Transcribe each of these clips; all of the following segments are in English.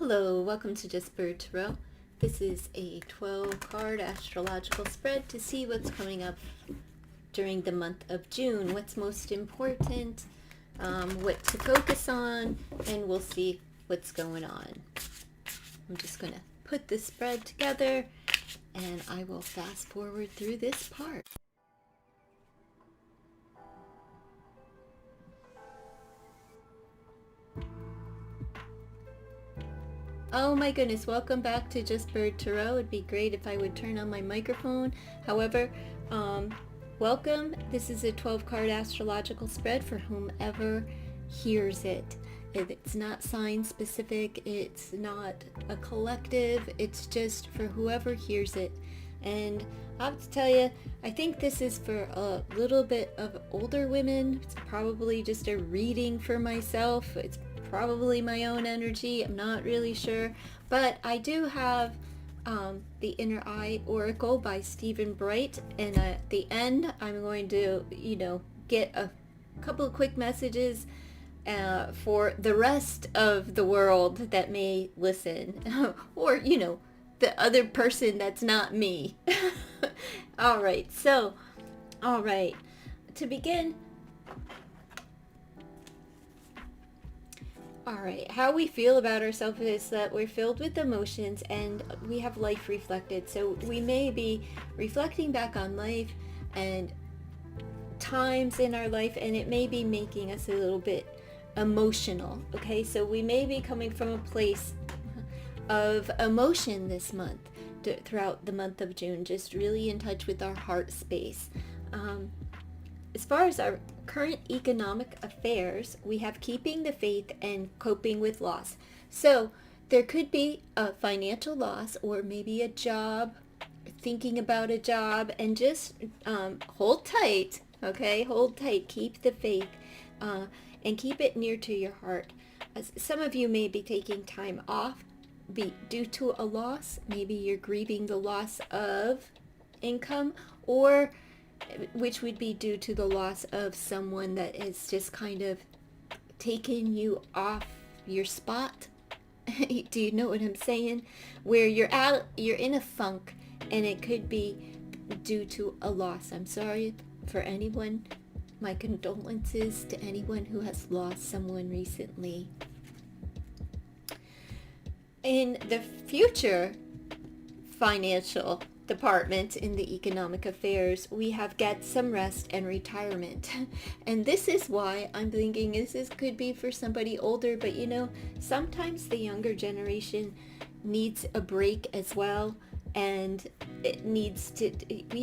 Hello, welcome to Just Bird Tarot. This is a 12-card astrological spread to see what's coming up during the month of June, what's most important, what to focus on, and we'll see what's going on. I'm just going to put this spread together, and I will fast forward through this part. Oh my goodness, welcome back to Just Bird Tarot. It'd be great if I would turn on my microphone. However, welcome. This is a 12-card astrological spread for whomever hears it. It's not sign specific, it's not a collective, it's just for whoever hears it. And I have to tell you, I think this is for a little bit of older women. It's probably just a reading for myself. It's probably my own energy. I'm not really sure. But I do have The Inner Eye Oracle by Stephen Bright. And at the end, I'm going to, get a couple of quick messages for the rest of the world that may listen. Or, the other person that's not me. All right. To begin, how we feel about ourselves is that we're filled with emotions and we have life reflected. So we may be reflecting back on life and times in our life, and it may be making us a little bit emotional. Okay, so we may be coming from a place of emotion this month, throughout the month of June, just really in touch with our heart space. As far as our current economic affairs, we have keeping the faith and coping with loss. So there could be a financial loss, or maybe a job, thinking about a job, and just hold tight, okay? Hold tight, keep the faith, and keep it near to your heart. Some of you may be taking time off due to a loss. Maybe you're grieving the loss of income, or which would be due to the loss of someone that is just kind of taken you off your spot. Do you know what I'm saying? Where you're in a funk, and it could be due to a loss. I'm sorry for anyone. My condolences to anyone who has lost someone recently. In the future financial department in the economic affairs, we have get some rest and retirement. And this is why I'm thinking this could be for somebody older, but sometimes the younger generation needs a break as well, and we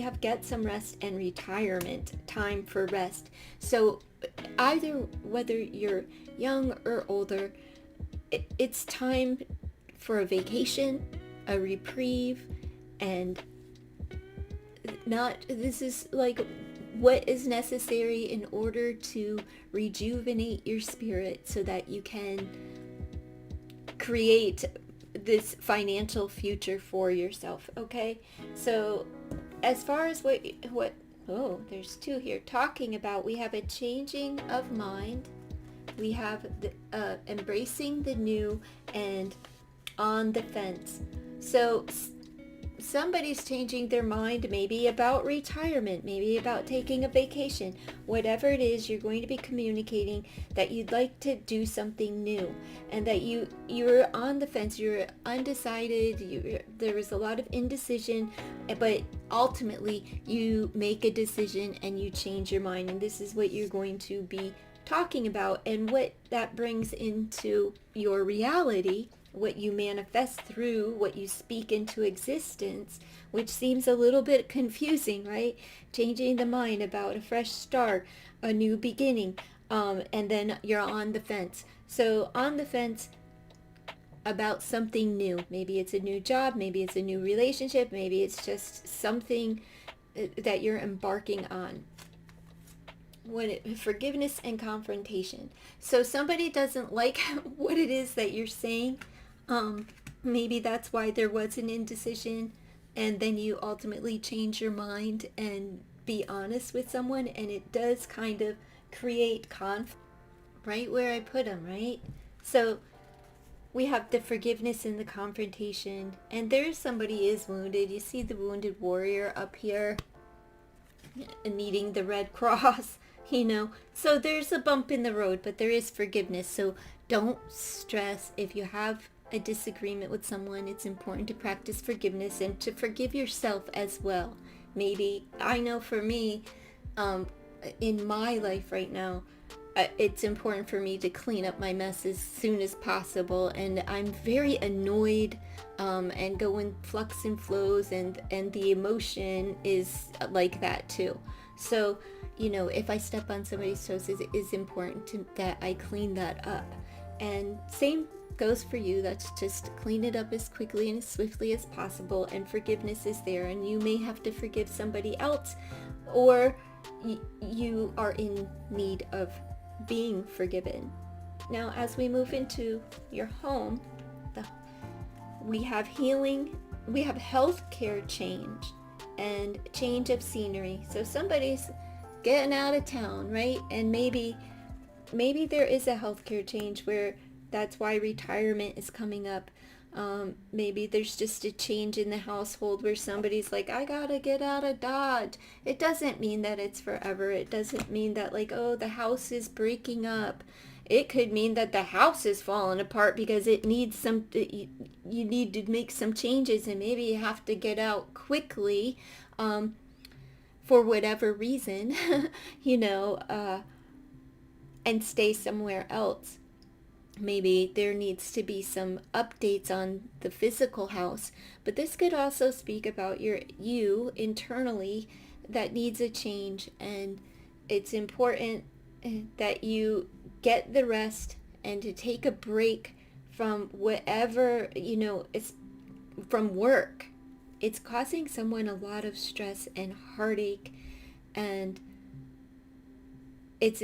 have get some rest and retirement, time for rest. So either whether you're young or older, it's time for a vacation, a reprieve, and this is like what is necessary in order to rejuvenate your spirit so that you can create this financial future for yourself. Okay, so as far as there's two here talking about, we have a changing of mind, we have the embracing the new, and on the fence. So somebody's changing their mind, maybe about retirement, maybe about taking a vacation. Whatever it is, you're going to be communicating that you'd like to do something new, and that you're on the fence, you're undecided, there is a lot of indecision, but ultimately you make a decision and you change your mind, and this is what you're going to be talking about, and what that brings into your reality, what you manifest through what you speak into existence, which seems a little bit confusing, right? Changing the mind about a fresh start, a new beginning, and then you're on the fence. So on the fence about something new. Maybe it's a new job, maybe it's a new relationship, maybe it's just something that you're embarking on. Forgiveness and confrontation. So somebody doesn't like what it is that you're saying. Maybe that's why there was an indecision, and then you ultimately change your mind and be honest with someone, and it does kind of create conflict right where I put them, right? So We have the forgiveness and the confrontation. And there's somebody is wounded. You see the wounded warrior up here needing the Red Cross, So there's a bump in the road, but there is forgiveness. So don't stress if you have a disagreement with someone. It's important to practice forgiveness and to forgive yourself as well. Maybe, I know for me, in my life right now, it's important for me to clean up my mess as soon as possible, and I'm very annoyed and go in flux and flows, and the emotion is like that too. So if I step on somebody's toes, it is important that I clean that up. And same goes for you. That's just clean it up as quickly and as swiftly as possible, and forgiveness is there, and you may have to forgive somebody else, or you are in need of being forgiven. Now, as we move into your home, we have healing, we have healthcare change, and change of scenery. So somebody's getting out of town, right? And maybe there is a healthcare change where that's why retirement is coming up. Maybe there's just a change in the household where somebody's like, I gotta get out of Dodge. It doesn't mean that it's forever. It doesn't mean that the house is breaking up. It could mean that the house is falling apart because it needs you need to make some changes, and maybe you have to get out quickly for whatever reason, and stay somewhere else. Maybe there needs to be some updates on the physical house, but this could also speak about you internally that needs a change, and it's important that you get the rest and to take a break from whatever, it's from work. It's causing someone a lot of stress and heartache, and it's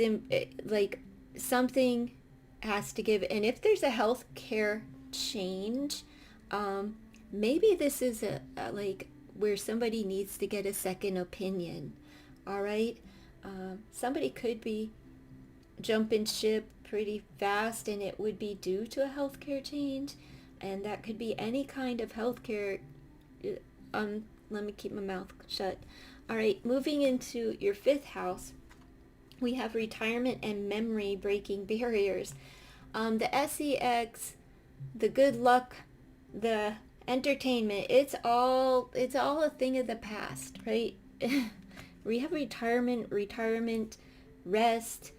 something has to give. And if there's a health care change, maybe this is where somebody needs to get a second opinion. All right, somebody could be jumping ship pretty fast, and it would be due to a healthcare change, and that could be any kind of healthcare. Let me keep my mouth shut. All right, moving into your fifth house, we have retirement and memory breaking barriers. The sex, the good luck, the entertainment, it's all a thing of the past, right? We have retirement, rest,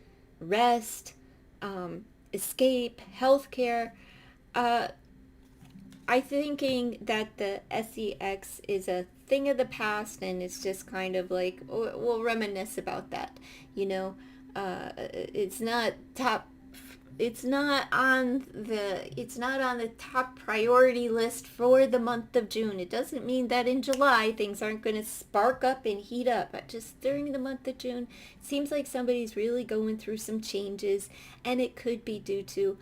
escape, healthcare. I'm thinking that the sex is a thing of the past, and it's just kind of like, we'll reminisce about that. It's not on the top priority list for the month of June. It doesn't mean that in July things aren't going to spark up and heat up, but just during the month of June, it seems like somebody's really going through some changes, and it could be due to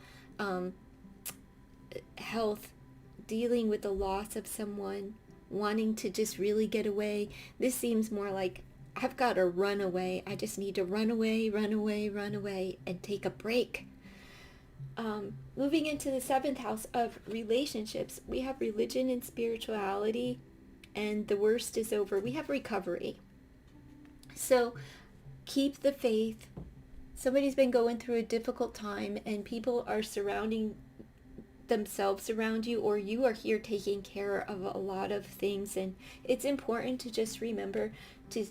health, dealing with the loss of someone, wanting to just really get away. This seems more like, I've got to run away. I just need to run away, and take a break. Moving into the seventh house of relationships, we have religion and spirituality, and the worst is over. We have recovery. So keep the faith. Somebody's been going through a difficult time, and people are surrounding themselves around you, or you are here taking care of a lot of things, and it's important to just remember to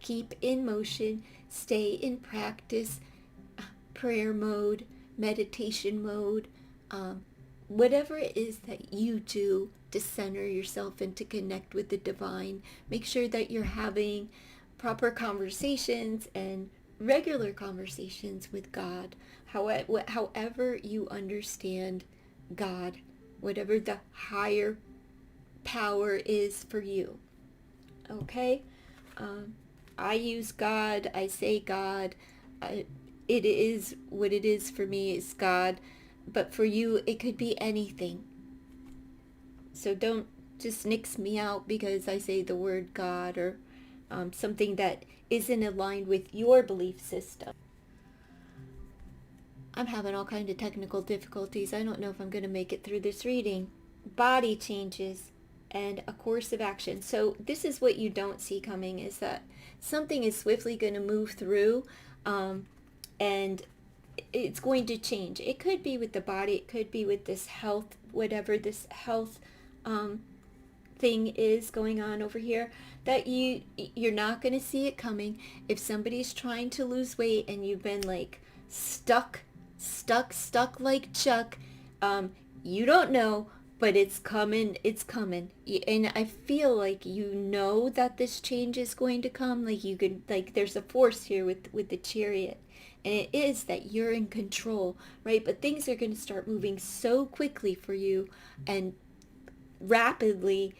keep in motion, stay in practice, prayer mode, meditation mode, whatever it is that you do to center yourself and to connect with the divine. Make sure that you're having proper conversations and regular conversations with God, however you understand God, whatever the higher power is for you. Okay? I use God, I say God. It is what it is for me, is God. But for you, it could be anything. So don't just nix me out because I say the word God, or something that isn't aligned with your belief system. I'm having all kinds of technical difficulties. I don't know if I'm going to make it through this reading. Body changes and a course of action. So this is what you don't see coming, is that something is swiftly going to move through, and it's going to change. It could be with the body. It could be with this health, whatever this health thing is going on over here, that you're not going to see it coming. If somebody's trying to lose weight and you've been like stuck like Chuck, you don't know, but it's coming. And I feel like you know that this change is going to come. Like you could, like, there's a force here with the Chariot, and it is that you're in control, right? But things are going to start moving so quickly for you, and rapidly,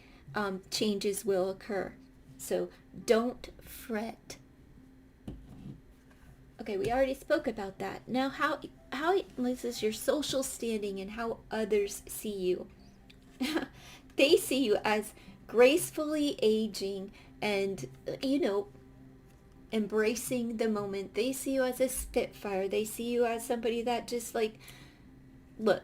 changes will occur. So don't fret. Okay, we already spoke about that. Now, how this is your social standing and how others see you. They see you as gracefully aging and, embracing the moment. They see you as a spitfire. They see you as somebody that just like, look,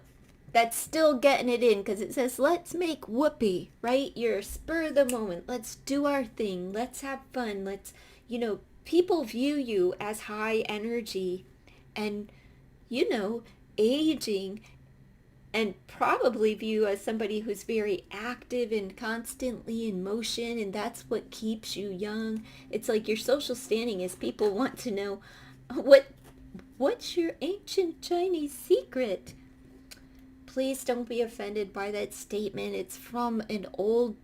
that's still getting it in, because it says, let's make whoopee, right? You're spur of the moment. Let's do our thing. Let's have fun. Let's, people view you as high energy and, aging, and probably view you as somebody who's very active and constantly in motion, and that's what keeps you young. It's like your social standing is people want to know, what's your ancient Chinese secret? Please don't be offended by that statement. It's from an old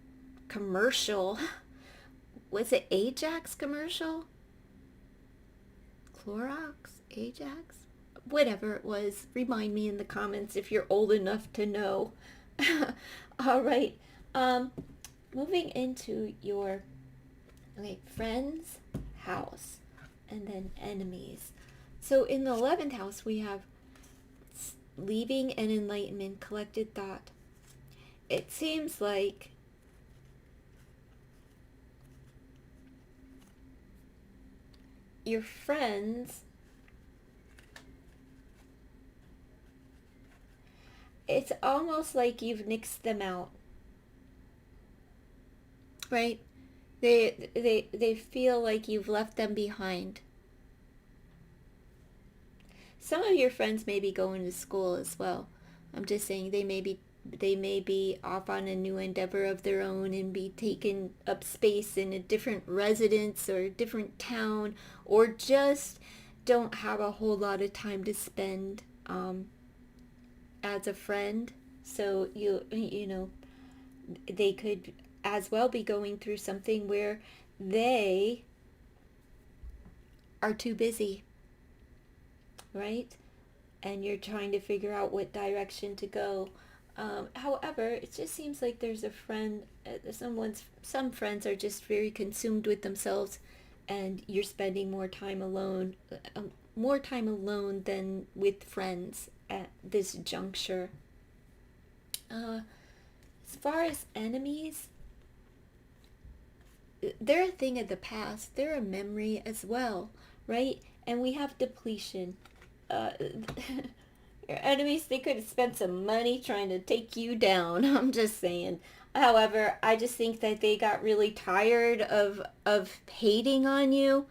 commercial. Was it Ajax commercial? Clorox? Ajax? Whatever it was. Remind me in the comments if you're old enough to know. All right. Moving into your friends house, and then enemies. So in the 11th house, we have leaving and enlightenment, collected thought. It seems like your friends, it's almost like you've nixed them out, right? They feel like you've left them behind. Some of your friends may be going to school as well. I'm just saying they may be off on a new endeavor of their own and be taking up space in a different residence or a different town, or just don't have a whole lot of time to spend as a friend. So they could as well be going through something where they are too busy, right? And you're trying to figure out what direction to go. However, it just seems like there's a friend, some friends are just very consumed with themselves, and you're spending more time alone than with friends at this juncture. As far as enemies, they're a thing of the past. They're a memory as well, right? And we have depletion. Your enemies, they could have spent some money trying to take you down. I'm just saying. However, I just think that they got really tired of hating on you.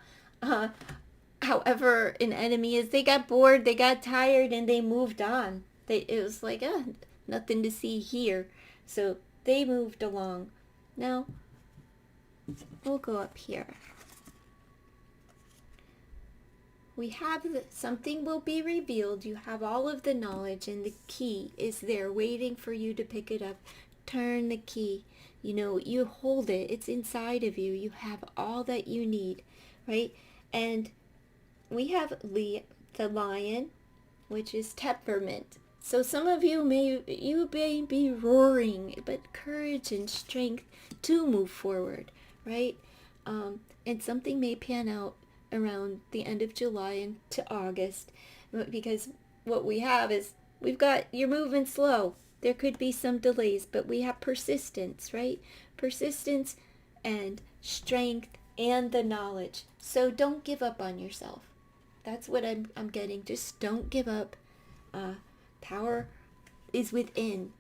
However, an enemy is, they got bored, they got tired, and they moved on. It was like, nothing to see here. So they moved along. Now, we'll go up here. We have something will be revealed. You have all of the knowledge, and the key is there waiting for you to pick it up. Turn the key. You hold it. It's inside of you. You have all that you need, right? And we have the lion, which is temperament. So some of you may be roaring, but courage and strength to move forward, right? And something may pan out around the end of July into August, because what we have is you're moving slow. There could be some delays, but we have persistence, right? Persistence and strength and the knowledge. So don't give up on yourself. That's what I'm getting. Just don't give up. Power is within.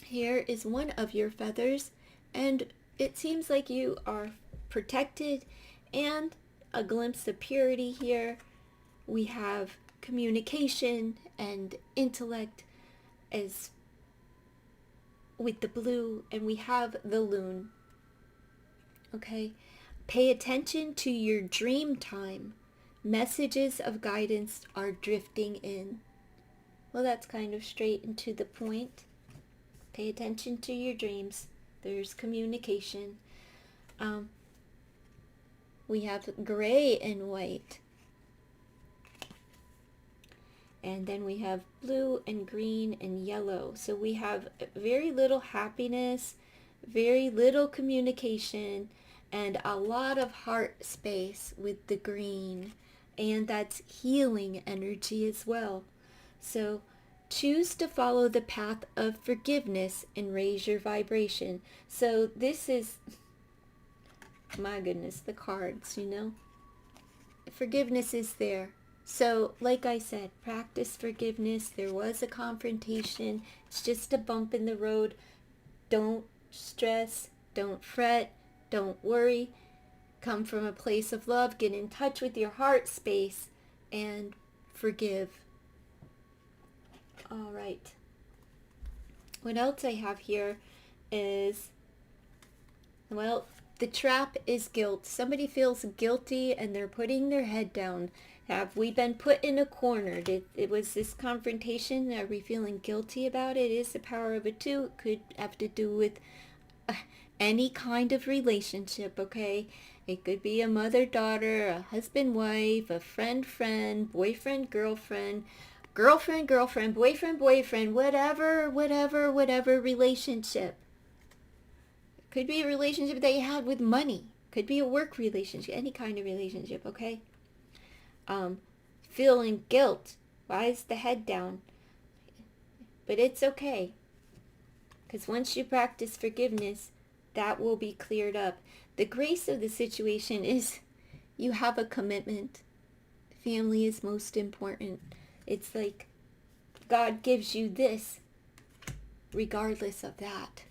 Here is one of your feathers, and it seems like you are protected, and a glimpse of purity here. We have communication and intellect as with the blue, and we have the loon. Okay, pay attention to your dream time. Messages of guidance are drifting in. Well, that's kind of straight and to the point. Pay attention to your dreams. There's communication. We have gray and white. And then we have blue and green and yellow. So we have very little happiness, very little communication, and a lot of heart space with the green. And that's healing energy as well. So choose to follow the path of forgiveness and raise your vibration. So this is, my goodness, the cards, Forgiveness is there. So, like I said, practice forgiveness. There was a confrontation. It's just a bump in the road. Don't stress. Don't fret. Don't worry. Come from a place of love. Get in touch with your heart space and forgive. All right. What else I have here is, well, the trap is guilt. Somebody feels guilty and they're putting their head down. Have we been put in a corner? It was this confrontation? Are we feeling guilty about it? It is the power of a 2. It could have to do with any kind of relationship, okay? It could be a mother-daughter, a husband-wife, a friend-friend, boyfriend-girlfriend, girlfriend-girlfriend, boyfriend-boyfriend, whatever relationship. It could be a relationship that you had with money. Could be a work relationship, any kind of relationship, okay? Feeling guilt. Why is the head down? But it's okay. Because once you practice forgiveness, that will be cleared up. The grace of the situation is you have a commitment. Family is most important. It's like God gives you this regardless of that.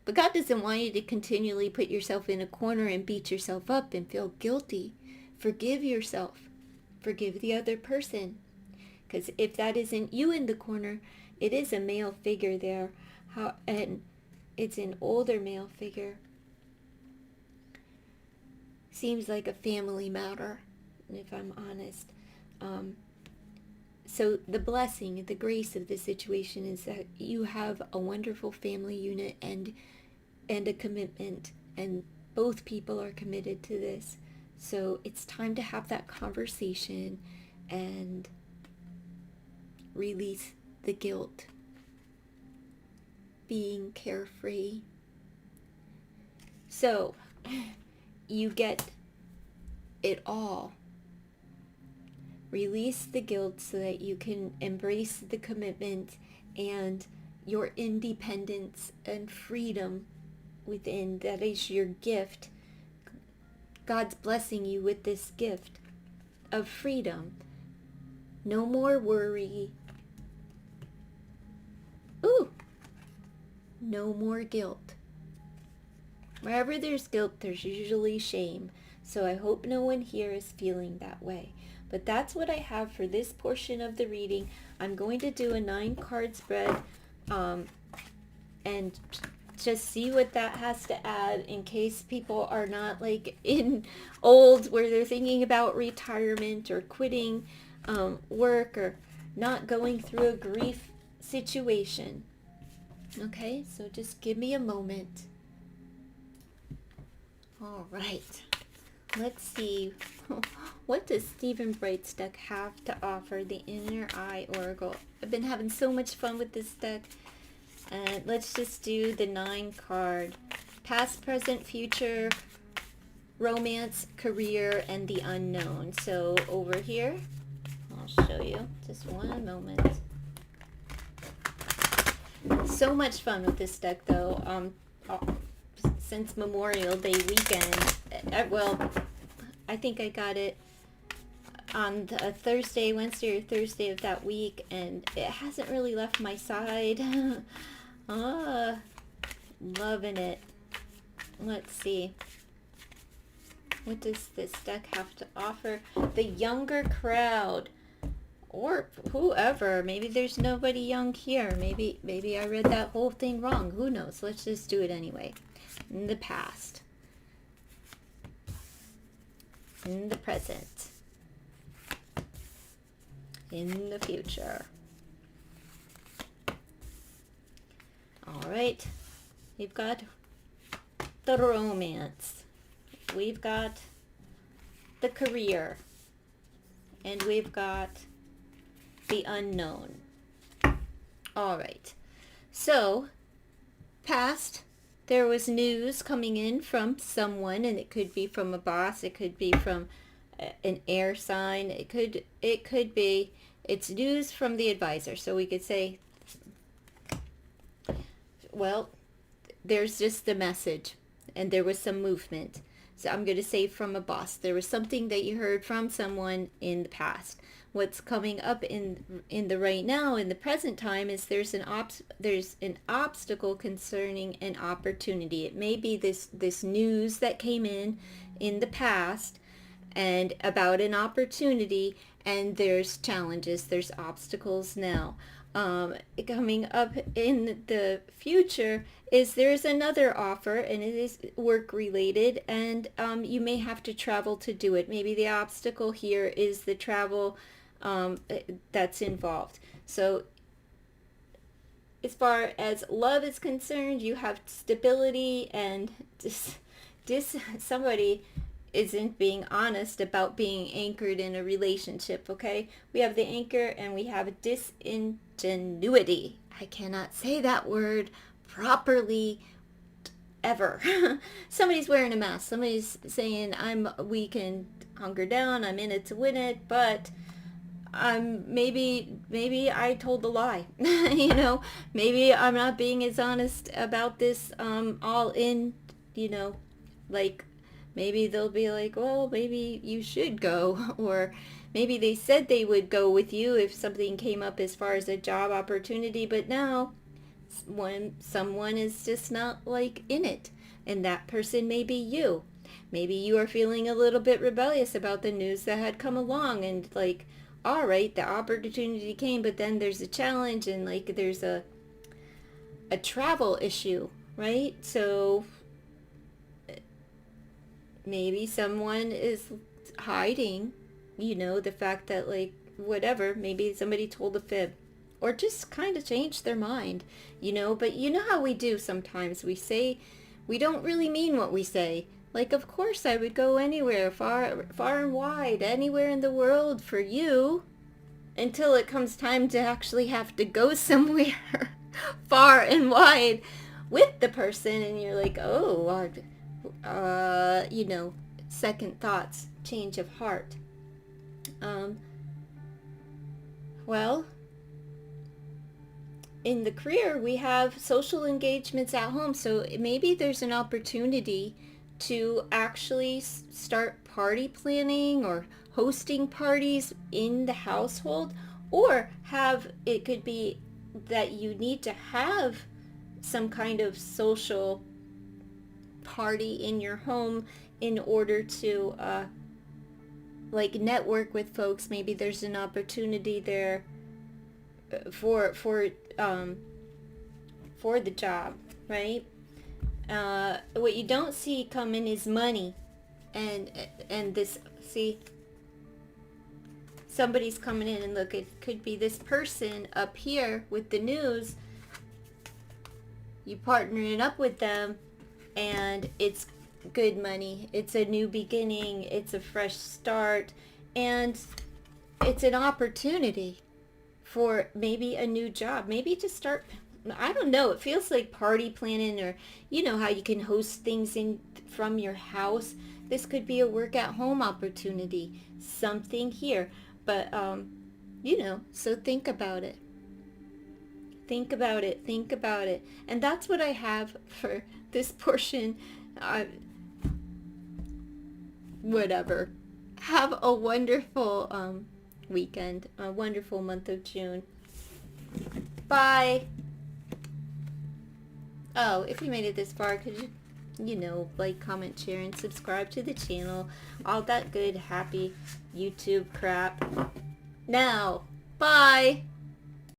But God doesn't want you to continually put yourself in a corner and beat yourself up and feel guilty. Forgive yourself. Forgive the other person. Because if that isn't you in the corner, it is a male figure there. And it's an older male figure. Seems like a family matter, if I'm honest. So the blessing, the grace of the situation is that you have a wonderful family unit and a commitment, and both people are committed to this. So it's time to have that conversation and release the guilt. Being carefree. So you get it all. Release the guilt so that you can embrace the commitment and your independence and freedom within. That is your gift. God's blessing you with this gift of freedom. No more worry. Ooh! No more guilt. Wherever there's guilt, there's usually shame. So I hope no one here is feeling that way. But that's what I have for this portion of the reading. I'm going to do a 9-card spread and just see what that has to add in case people are not like in old where they're thinking about retirement or quitting work or not going through a grief situation. Okay, so just give me a moment. All right. Let's see. What does Stephen Brightstuck have to offer the Inner Eye Oracle? I've been having so much fun with this deck. Let's just do the 9 card. Past, present, future, romance, career, and the unknown. So over here, I'll show you. Just one moment. So much fun with this deck though. Since Memorial Day weekend. Well, I think I got it on a Thursday, Wednesday or Thursday of that week, and it hasn't really left my side. Ah, loving it. Let's see. What does this deck have to offer? The younger crowd. Or whoever. Maybe there's nobody young here. Maybe I read that whole thing wrong. Who knows? Let's just do it anyway. In the past. In the present. In the future. All right. We've got the romance. We've got the career. And we've got the unknown. All right. So, past, there was news coming in from someone, and it could be from a boss, it could be from an air sign, it could be, it's news from the advisor. So we could say, well, there's just the message, and there was some movement. So I'm going to say from a boss. There was something that you heard from someone in the past. What's coming up in the right now, in the present time, is there's an obstacle concerning an opportunity. It may be this news that came in the past, and about an opportunity, and there's challenges, there's obstacles now. Coming up in the future is there's another offer, and it is work related, and you may have to travel to do it. Maybe the obstacle here is the travel that's involved. So as far as love is concerned, you have stability, and somebody isn't being honest about being anchored in a relationship, okay? We have the anchor, and we have disingenuity. I cannot say that word properly ever. Somebody's wearing a mask. Somebody's saying, we can hunker down, I'm in it to win it, but maybe I told a lie. Maybe I'm not being as honest about this all in, like, maybe they'll be like, well, maybe you should go. Or maybe they said they would go with you if something came up as far as a job opportunity, but now someone is just not like in it. And that person may be you. Maybe you are feeling a little bit rebellious about the news that had come along, and like, all right, the opportunity came, but then there's a challenge, and like there's a travel issue, right? So maybe someone is hiding, the fact that, like, whatever, maybe somebody told a fib, or just kind of changed their mind, but you know how we do sometimes. We say, we don't really mean what we say. Like, of course I would go anywhere, far, far and wide, anywhere in the world for you, until it comes time to actually have to go somewhere far and wide with the person, and you're like, oh, second thoughts, change of heart. Well, in the career, we have social engagements at home, so maybe there's an opportunity to actually start party planning or hosting parties in the household, or it could be that you need to have some kind of social party in your home in order to like network with folks. Maybe there's an opportunity there for the job, right? What you don't see coming is money, and this, see, somebody's coming in, and look, it could be this person up here with the news. You partnering up with them, and it's good money. It's a new beginning. It's a fresh start, and it's an opportunity for maybe a new job, maybe to start. I don't know. It feels like party planning, or how you can host things from your house. This could be a work at home opportunity, something here. But so think about it. Think about it. Think about it. And that's what I have for this portion. Whatever. Have a wonderful weekend, a wonderful month of June. Bye. Oh, if you made it this far, could you like, comment, share, and subscribe to the channel. All that good, happy YouTube crap. Now, bye.